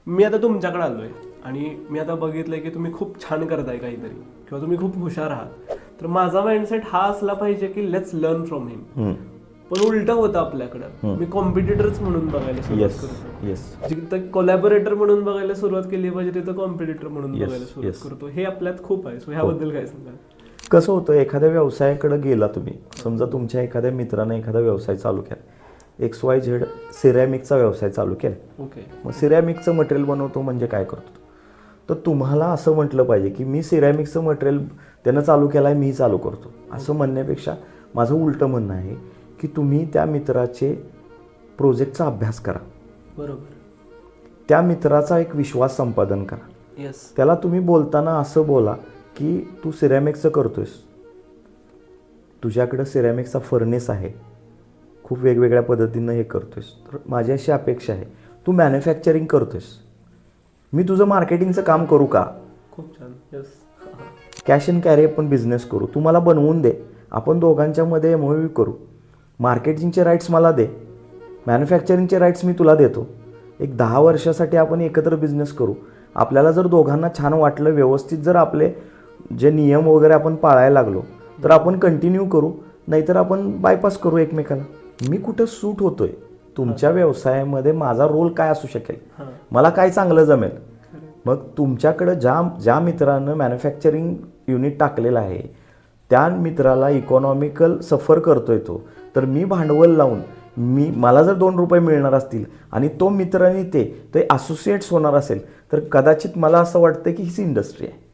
मी आता तुमच्याकडे आलोय आणि मी आता बघितलंय की तुम्ही खूप छान करताय काहीतरी किंवा तुम्ही खूप हुशार आहात, तर माझा माइंडसेट हा असला पाहिजे की लेट्स लर्न फ्रॉम हिम. पण उलट होतं आपल्याकडं, मी कॉम्पिटिटरच म्हणून बघायला सुरुवात करतो. जिथं कोलॅबोरेटर म्हणून बघायला सुरुवात केली पाहिजे तिथं कॉम्पिटिटर म्हणून बघायला सुरुवात करतो. हे आपल्यात खूप आहे. सो ह्याबद्दल काय सांगा? कसं होतं, एखाद्या व्यवसायाकडे गेला तुम्ही, समजा तुमच्या एखाद्या मित्राने एखादा व्यवसाय चालू केला, XYZ सिरॅमिकचा व्यवसाय चालू केला. ओके. मग सिरॅमिकचं मटेरियल बनवतो म्हणजे काय करतो, तर तुम्हाला असं म्हटलं पाहिजे की मी सिरॅमिकचं मटेरियल त्यानं चालू केलं आहे, मी चालू करतो, असं म्हणण्यापेक्षा माझं उलटं म्हणणं आहे की तुम्ही त्या मित्राचे प्रोजेक्टचा अभ्यास करा. बरोबर. त्या मित्राचा एक विश्वास संपादन करा. येस. त्याला तुम्ही बोलताना असं बोला की तू सिरॅमिकचं करतोयस, तुझ्याकडं सिरॅमिकचा फर्नेस आहे, खूप वेगवेगळ्या पद्धतीनं हे करतोयस, तर माझी अशी अपेक्षा आहे तू मॅन्युफॅक्चरिंग करतोयस, मी तुझं मार्केटिंगचं काम करू का? खूप छान. येस. कॅश अँड कॅरी आपण बिझनेस करू, तू मला बनवून दे, आपण दोघांच्यामध्ये MOU करू, मार्केटिंगचे राईट्स मला दे, मॅन्युफॅक्चरिंगचे राईट्स मी तुला देतो, एक 10 वर्षासाठी आपण एकत्र बिझनेस करू. आपल्याला जर दोघांना छान वाटलं, व्यवस्थित जर आपले जे नियम वगैरे आपण पाळायला लागलो तर आपण कंटिन्यू करू, नाहीतर आपण बायपास करू एकमेकाला. मी कुठं सूट होतोय तुमच्या व्यवसायामध्ये, माझा रोल काय असू शकेल, मला काय चांगलं जमेल. मग तुमच्याकडं ज्या मित्रानं मॅन्युफॅक्चरिंग युनिट टाकलेलं आहे त्या मित्राला इकॉनॉमिकल सफर करतोय तो, तर मी भांडवल लावून मला जर 2 रुपये मिळणार असतील आणि तो मित्रांनी ते असोसिएट्स होणार असेल, तर कदाचित मला असं वाटतं की हीच इंडस्ट्री आहे.